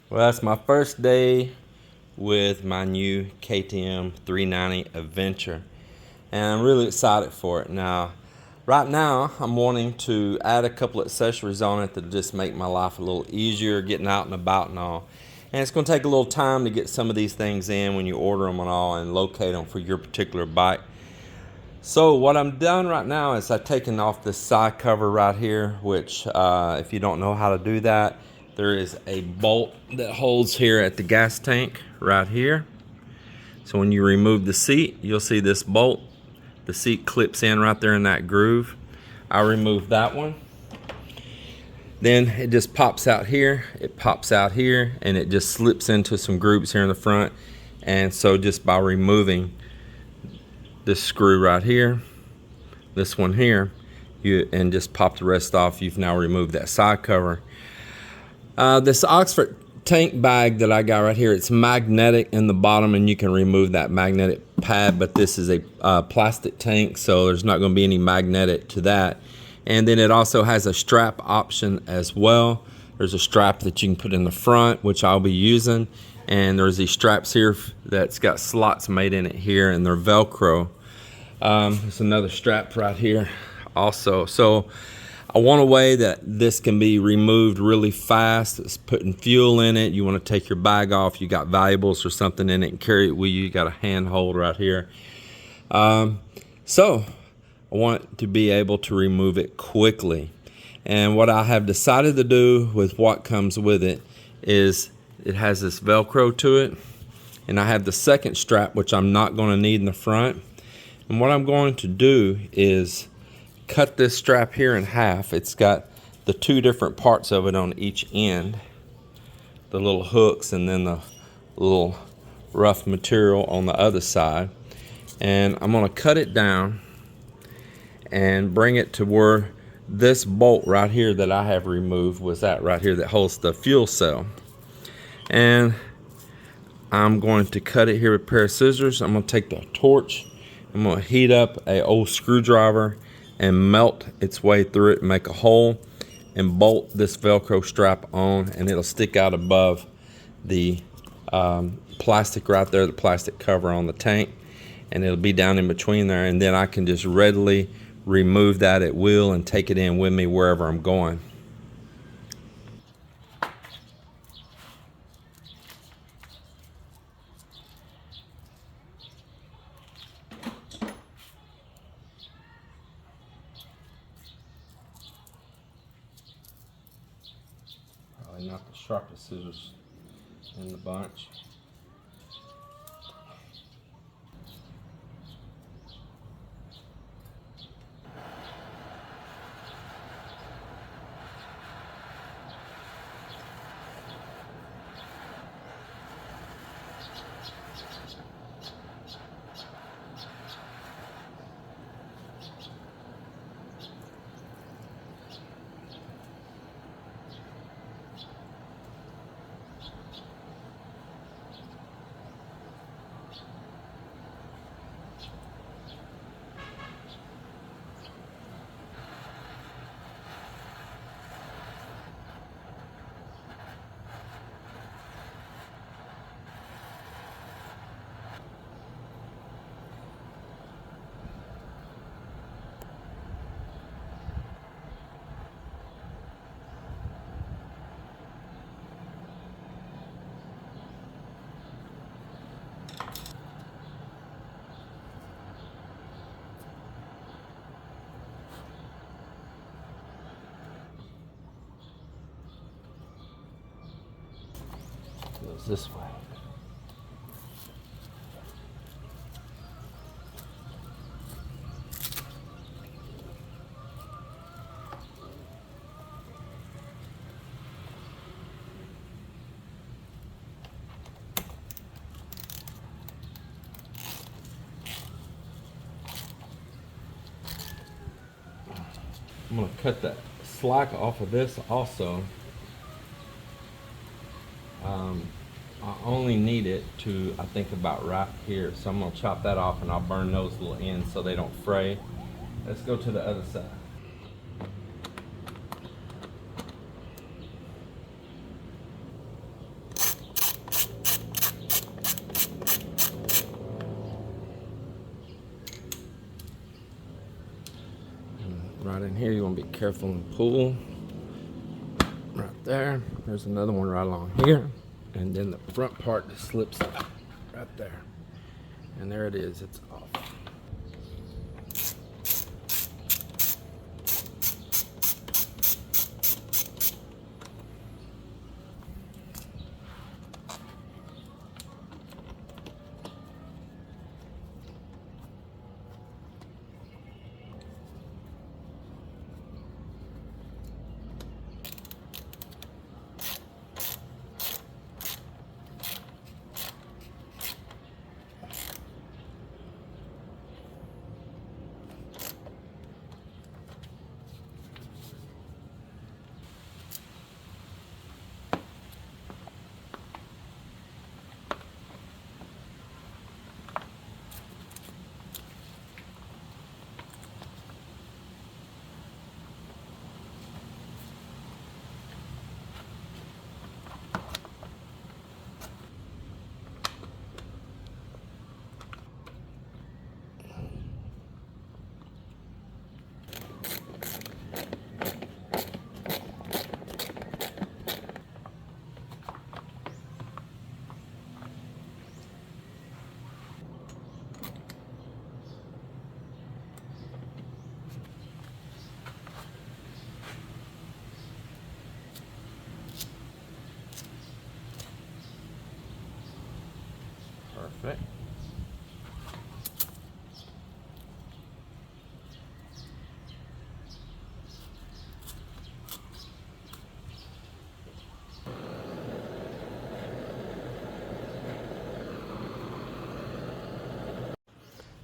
Well, that's my first day with my new KTM 390 Adventure, and I'm really excited for it. Now, right now, I'm wanting to add a couple of accessories on it that just make my life a little easier, getting out and about and all. And it's going to take a little time to get some of these things in when you order them and all, and locate them for your particular bike. So what I'm done right now is I've taken off this side cover right here, which if you don't know how to do that, there is a bolt that holds here at the gas tank right here. So when you remove the seat, you'll see this bolt. The seat clips in right there in that groove. I remove that one. Then it just pops out here, it pops out here, and it just slips into some grooves here in the front. And so just by removing this screw right here, this one here, and just pop the rest off, you've now removed that side cover. This Oxford tank bag that I got right here, it's magnetic in the bottom, and you can remove that magnetic pad, but this is a plastic tank, so there's not going to be any magnetic to that. And then it also has a strap option as well. There's a strap that you can put in the front, which I'll be using, and there's these straps here that's got slots made in it here, and they're Velcro. There's another strap right here also. So I want a way that this can be removed really fast. It's putting fuel in it. You want to take your bag off, you got valuables or something in it and carry it with you. You got a handhold right here. So I want to be able to remove it quickly. And what I have decided to do with what comes with it is it has this Velcro to it. And I have the second strap, which I'm not going to need in the front. And what I'm going to do is cut this strap here in half. It's got the two different parts of it on each end, the little hooks and then the little rough material on the other side. And I'm going to cut it down and bring it to where this bolt right here that I have removed was at right here that holds the fuel cell. And I'm going to cut it here with a pair of scissors. I'm going to take the torch. I'm going to heat up a old screwdriver and melt its way through it and make a hole and bolt this Velcro strap on, and it'll stick out above the plastic right there, the plastic cover on the tank, and it'll be down in between there, and then I can just readily remove that at will and take it in with me wherever I'm going. Probably not the sharpest scissors in the bunch. Goes this way. I'm going to cut that slack off of this also. I only need it to, I think, about right here. So I'm going to chop that off and I'll burn those little ends so they don't fray. Let's go to the other side. right in here. You want to be careful and pull. Right there. There's another one right along here. And then the front part just slips out right there. And there it is. It's off. Perfect.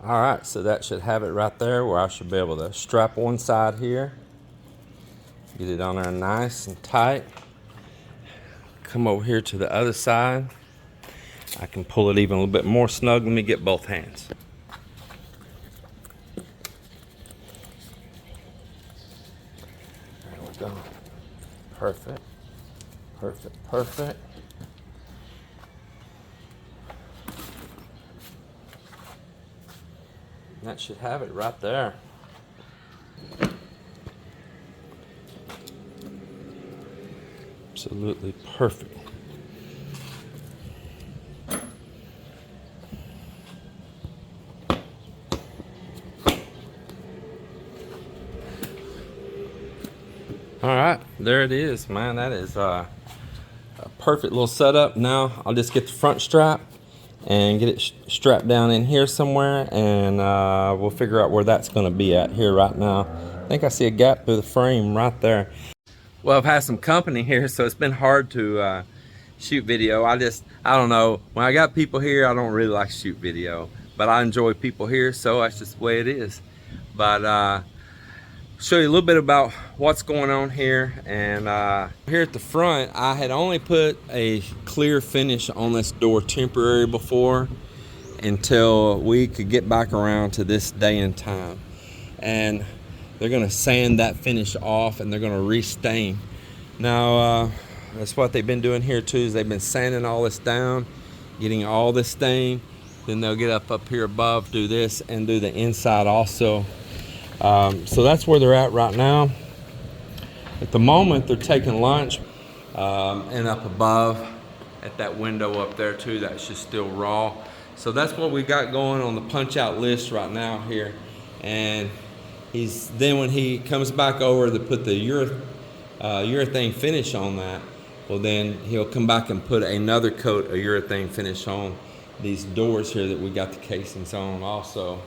All right, so that should have it right there where I should be able to strap one side here, get it on there nice and tight. Come over here to the other side. I can pull it even a little bit more snug. Let me get both hands. There we go. Perfect. Perfect, perfect. That should have it right there. Absolutely perfect. All right, there it is, man. That is a perfect little setup. Now I'll just get the front strap and get it strapped down in here somewhere, and we'll figure out where that's going to be at here right now. I think I see a gap through the frame right there. Well, I've had some company here, so it's been hard to shoot video. I don't know. When I got people here, I don't really like to shoot video, but I enjoy people here, so that's just the way it is. But show you a little bit about what's going on here. And here at the front, I had only put a clear finish on this door temporary before until we could get back around to this day and time. And they're gonna sand that finish off and they're gonna restain. Now that's what they've been doing here too, is they've been sanding all this down, getting all this stain. Then they'll get up here above, do this, and do the inside also. So that's where they're at right now. At the moment, they're taking lunch, and up above at that window up there too, that's just still raw. So that's what we got going on the punch out list right now here. And then when he comes back over to put the urethane finish on that, well then he'll come back and put another coat of urethane finish on these doors here that we got the casings on also.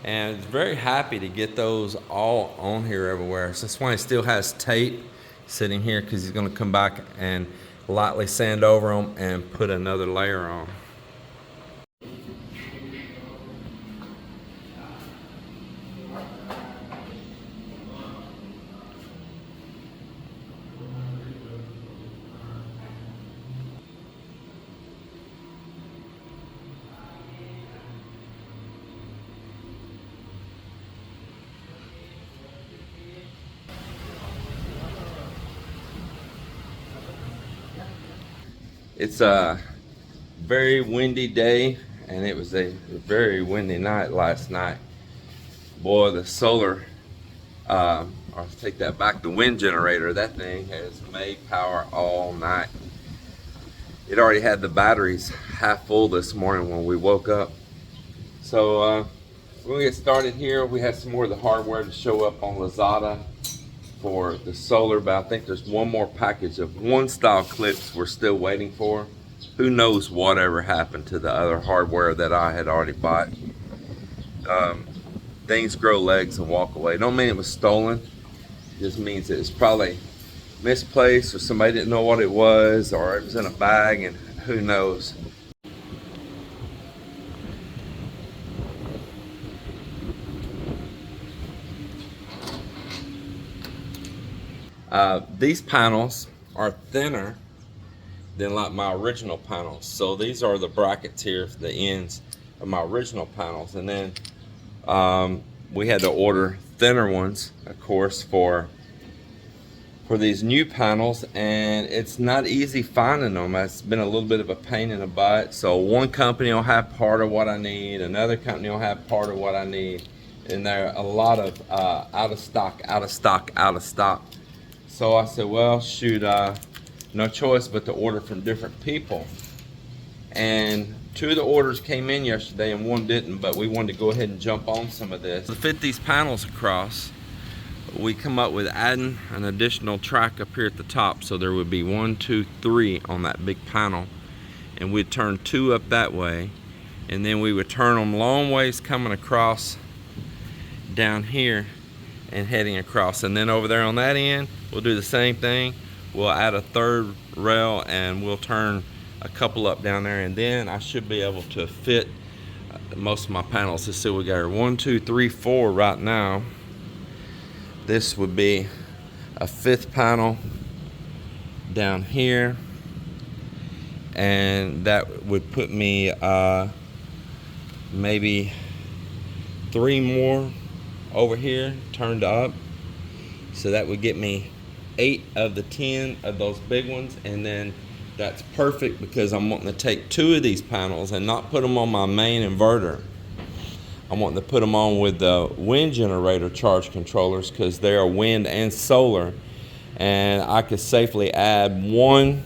And very happy to get those all on here everywhere. So that's why he still has tape sitting here, because he's going to come back and lightly sand over them and put another layer on. It's a very windy day, and it was a very windy night last night. Boy, the solar or take that back, the wind generator, that thing has made power all night. It already had the batteries half full this morning when we woke up. So we're gonna get started here. We have some more of the hardware to show up on Lazada for the solar, but I think there's one more package of one style clips we're still waiting for. Who knows whatever happened to the other hardware that I had already bought. Things grow legs and walk away. Don't mean it was stolen. It just means that it's probably misplaced, or somebody didn't know what it was, or it was in a bag, and who knows. These panels are thinner than like my original panels. So these are the brackets here, the ends of my original panels. And then we had to order thinner ones, of course, for these new panels, and it's not easy finding them. It's been a little bit of a pain in the butt. So one company will have part of what I need, another company will have part of what I need, and there are a lot of out of stock, out of stock, out of stock. So I said, well, shoot, no choice but to order from different people. And two of the orders came in yesterday and one didn't, but we wanted to go ahead and jump on some of this. To fit these panels across, we come up with adding an additional track up here at the top. So there would be 1, 2, 3 on that big panel. And we'd turn 2 up that way. And then we would turn them long ways coming across down here and heading across. And then over there on that end, we'll do the same thing. We'll add a third rail and we'll turn a couple up down there, and then I should be able to fit most of my panels. Let's see, we got 1, 2, 3, 4 right now. This would be a 5th panel down here, and that would put me maybe 3 more over here turned up. So that would get me 8 of the 10 of those big ones, and then that's perfect because I'm wanting to take 2 of these panels and not put them on my main inverter. I'm wanting to put them on with the wind generator charge controllers because they are wind and solar, and I could safely add one.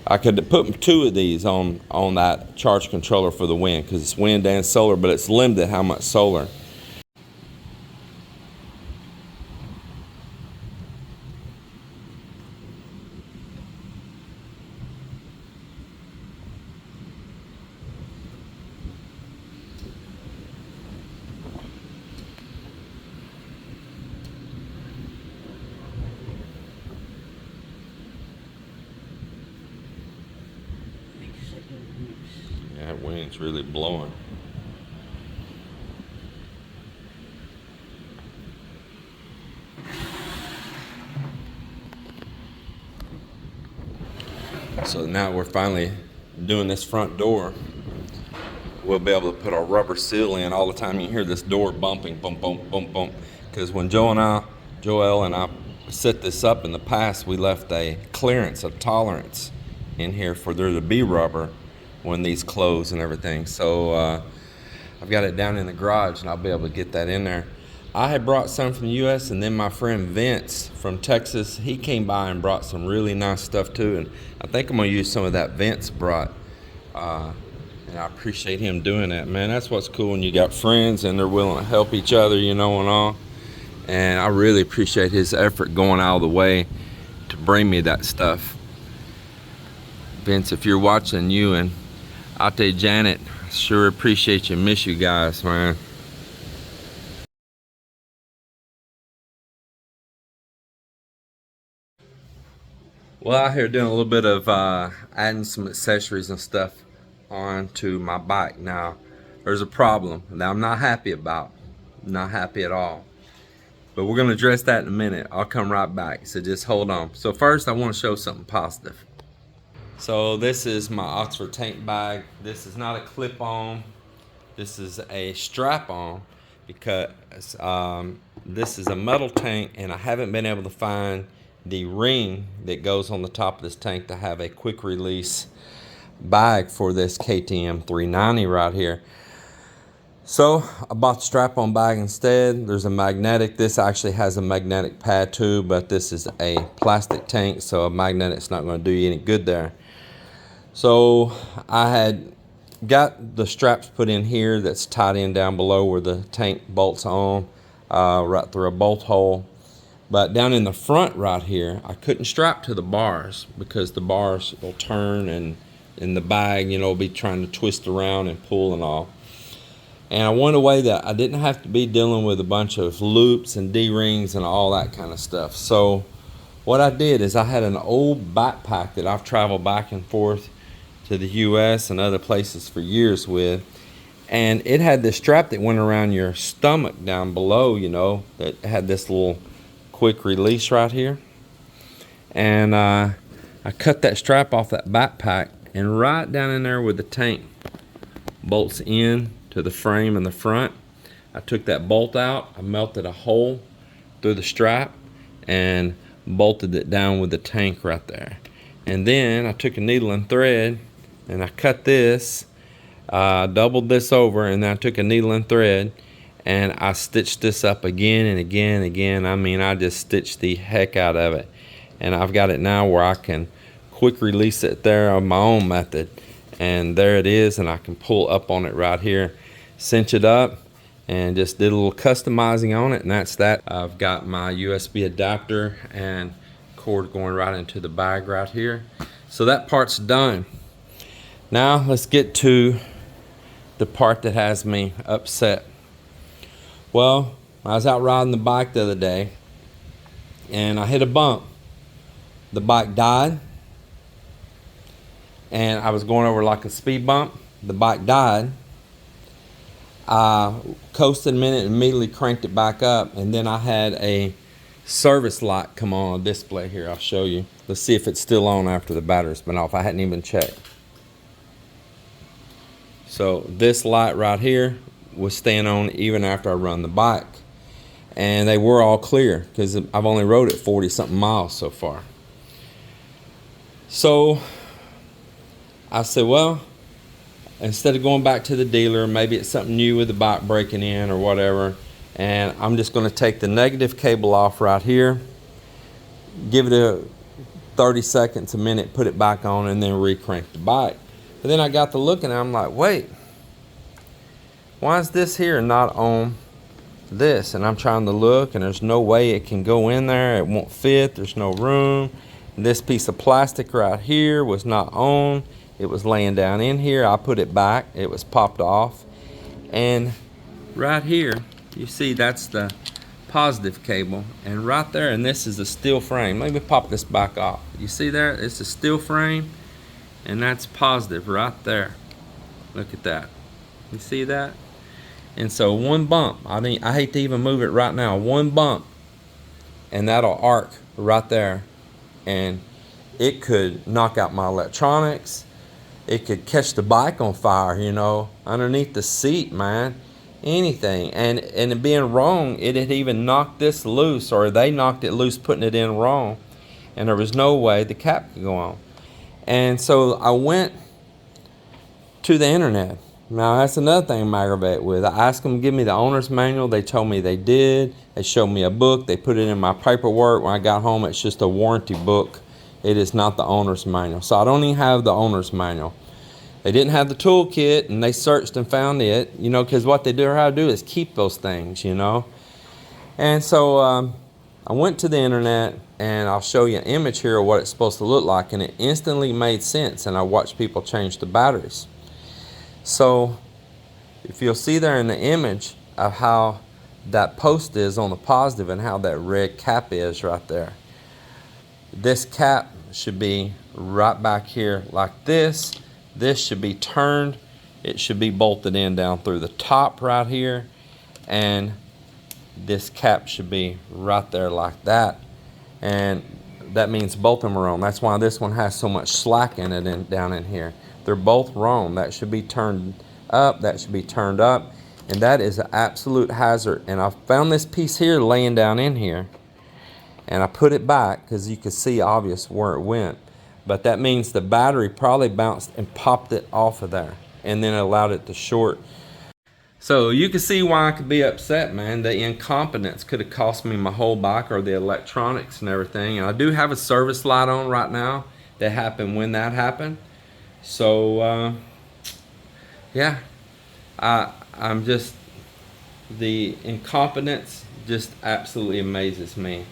I could put 2 of these on that charge controller for the wind because it's wind and solar, but it's limited how much solar. Yeah, that wind's really blowing. So now we're finally doing this front door. We'll be able to put our rubber seal in. All the time you hear this door bumping, bump, bump, bump, bump. Because when Joel and I set this up in the past, we left a clearance, a tolerance in here for there to be rubber when these close and everything. So I've got it down in the garage and I'll be able to get that in there. I had brought some from the US, and then my friend Vince from Texas, he came by and brought some really nice stuff too, and I think I'm gonna use some of that Vince brought, and I appreciate him doing that, man. That's what's cool when you got friends and they're willing to help each other, you know, and all. And I really appreciate his effort going out of the way to bring me that stuff. Vince, if you're watching, you and Ate Janet, sure appreciate you. Miss you guys, man. Well, out here doing a little bit of adding some accessories and stuff onto my bike. Now, there's a problem that I'm not happy about. Not happy at all. But we're going to address that in a minute. I'll come right back, so just hold on. So first, I want to show something positive. So this is my Oxford tank bag. This is not a clip-on. This is a strap-on because this is a metal tank, and I haven't been able to find the ring that goes on the top of this tank to have a quick release bag for this KTM 390 right here. So I bought the strap-on bag instead. There's a magnetic. This actually has a magnetic pad too, but this is a plastic tank, so a magnetic's not going to do you any good there. So I had got the straps put in here that's tied in down below where the tank bolts on, right through a bolt hole. But down in the front right here, I couldn't strap to the bars because the bars will turn and in the bag, you know, will be trying to twist around and pull and all. And I wanted a way that I didn't have to be dealing with a bunch of loops and D-rings and all that kind of stuff. So what I did is I had an old backpack that I've traveled back and forth to the US and other places for years with. And it had this strap that went around your stomach down below, you know, that had this little quick release right here. And I cut that strap off that backpack, and right down in there where the tank bolts in to the frame in the front, I took that bolt out, I melted a hole through the strap and bolted it down with the tank right there. And then I took a needle and thread and I cut this, doubled this over, and then I took a needle and thread and I stitched this up again and again and again. I mean, I just stitched the heck out of it. And I've got it now where I can quick release it there on my own method. And there it is, and I can pull up on it right here, cinch it up, and just did a little customizing on it, and that's that. I've got my USB adapter and cord going right into the bag right here. So that part's done. Now let's get to the part that has me upset. Well, I was out riding the bike the other day, and I hit a bump. The bike died. And I was going over like a speed bump. The bike died. I coasted a minute and immediately cranked it back up, and then I had a service light come on a display here. I'll show you. Let's see if it's still on after the battery's been off. I hadn't even checked. So this light right here was staying on even after I run the bike, and they were all clear because I've only rode it 40 something miles so far. So I said, well, instead of going back to the dealer, maybe it's something new with the bike breaking in or whatever, and I'm just going to take the negative cable off right here, give it a 30 seconds, a minute, put it back on, and then re-crank the bike. But then I got to looking, and I'm like, wait, why is this here not on this? And I'm trying to look, and there's no way it can go in there. It won't fit. There's no room. And this piece of plastic right here was not on. It was laying down in here. I put it back. It was popped off. And right here, you see that's the positive cable. And right there, and this is a steel frame. Let me pop this back off. You see there? It's a steel frame. And that's positive right there. Look at that. You see that? And so one bump, I hate to even move it right now. One bump, and that'll arc right there. And it could knock out my electronics. It could catch the bike on fire, you know, underneath the seat, man. Anything. And it being wrong, it had even knocked this loose, or they knocked it loose putting it in wrong. And there was no way the cap could go on. And so I went to the internet. Now that's another thing I'm aggravated with. I asked them to give me the owner's manual. They told me they did. They showed me a book. They put it in my paperwork. When I got home, it's just a warranty book. It is not the owner's manual. So I don't even have the owner's manual. They didn't have the toolkit, and they searched and found it, you know, because what they do how to do is keep those things, you know. And so I went to the internet, and I'll show you an image here of what it's supposed to look like, and it instantly made sense, and I watched people change the batteries. So if you'll see there in the image of how that post is on the positive and how that red cap is right there, this cap should be right back here like this. This should be turned. It should be bolted in down through the top right here, and this cap should be right there like that. And that means both of them are wrong. That's why this one has so much slack in it and down in here. They're both wrong. That should be turned up. That should be turned up. And that is an absolute hazard. And I found this piece here laying down in here. And I put it back because you could see obvious where it went. But that means the battery probably bounced and popped it off of there. And then allowed it to short. So you can see why I could be upset, man. The incompetence could have cost me my whole bike, or the electronics and everything. And I do have a service light on right now that happened when that happened. So yeah, I'm just, the incompetence just absolutely amazes me.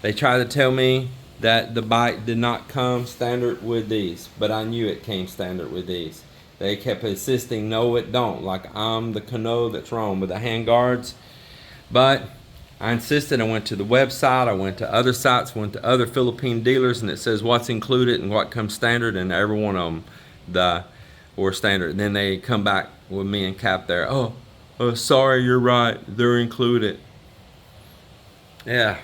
They try to tell me that the bike did not come standard with these, but I knew it came standard with these. They kept insisting, no, it don't. Like I'm the cano that's wrong with the hand guards. But I insisted. I went to the website. I went to other sites. Went to other Philippine dealers, and it says what's included and what comes standard, and every one of them were standard. And then they come back with me and Cap there. Oh, sorry, you're right. They're included. Yeah,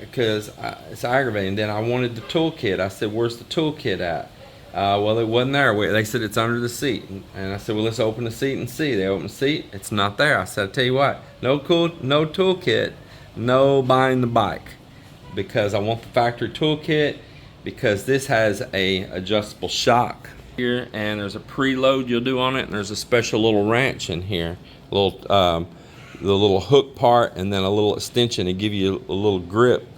because it's aggravating. Then I wanted the toolkit. I said, where's the toolkit at? Well, it wasn't there. They said it's under the seat. And I said, well, let's open the seat and see. They opened the seat. It's not there. I said, I tell you what, no toolkit, no buying the bike. Because I want the factory toolkit, because this has a adjustable shock here, and there's a preload you'll do on it, and there's a special little wrench in here, the little hook part, and then a little extension to give you a little grip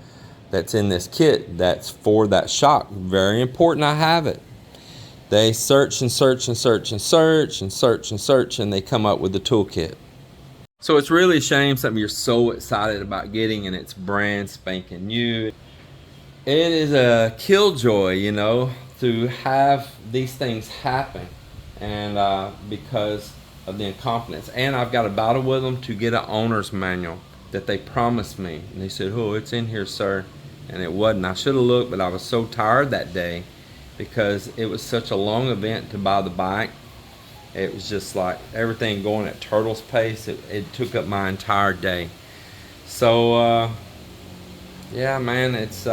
that's in this kit that's for that shock. Very important I have it. They search and search and search and search and search and search, and they come up with the toolkit. So it's really a shame something you're so excited about getting and it's brand spanking new. It is a killjoy, you know, to have these things happen, and because of the incompetence. And I've got a battle with them to get an owner's manual that they promised me. And they said, oh, it's in here, sir. And it wasn't. I should have looked, but I was so tired that day because it was such a long event to buy the bike. It was just like everything going at turtle's pace. It took up my entire day. So yeah, man, it's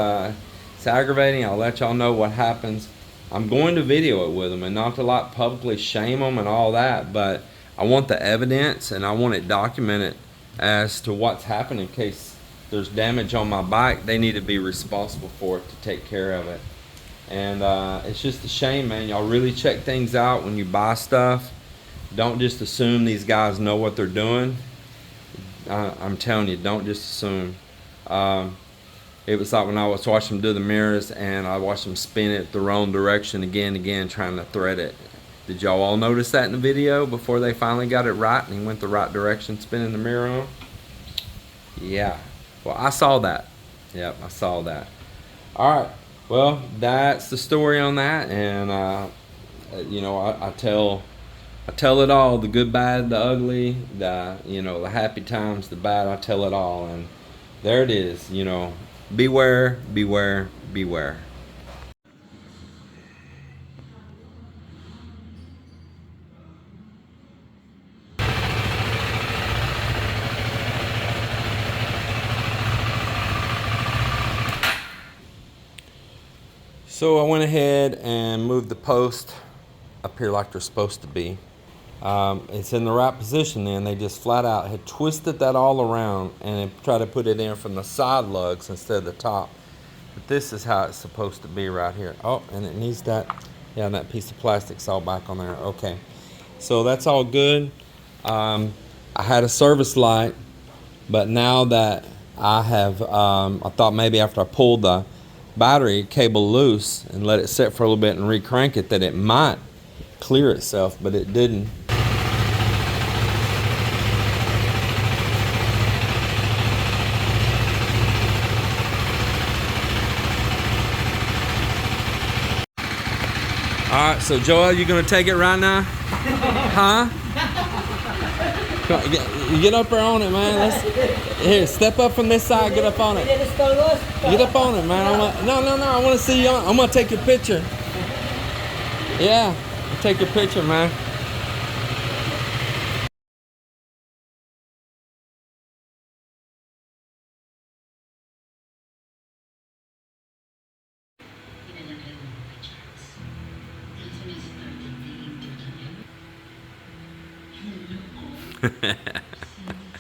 aggravating. I'll let y'all know what happens. I'm going to video it with them, and not to like publicly shame them and all that, but I want the evidence and I want it documented as to what's happened in case there's damage on my bike. They need to be responsible for it to take care of it. And it's just a shame, man. Y'all really check things out when you buy stuff. Don't just assume these guys know what they're doing. I'm telling you, don't just assume. It was like when I was watching them do the mirrors, and I watched them spin it the wrong direction again and again, trying to thread it. Did y'all all notice that in the video before they finally got it right and he went the right direction spinning the mirror on? Yeah. Well, I saw that. Yep, I saw that. All right. Well, that's the story on that, and you know, I tell it all, the good, bad, the ugly, the happy times, the bad. I tell it all, and there it is. You know, beware, beware, beware. So I went ahead and moved the post up here like they're supposed to be. It's in the right position then. They just flat out had twisted that all around and tried to put it in from the side lugs instead of the top. But this is how it's supposed to be right here. Oh, and it needs that, yeah, that piece of plastic's all back on there. Okay, so that's all good. I had a service light, but now that I have, I thought maybe after I pulled the battery cable loose and let it sit for a little bit and re-crank it that it might clear itself, but it didn't. All right, so Joel, you gonna take it right now? Huh? Come on, get up there on it, man. Here, step up from this side. Get up on it. Get up on it, man. No. I want to see you. I'm gonna take your picture. Yeah, take your picture, man.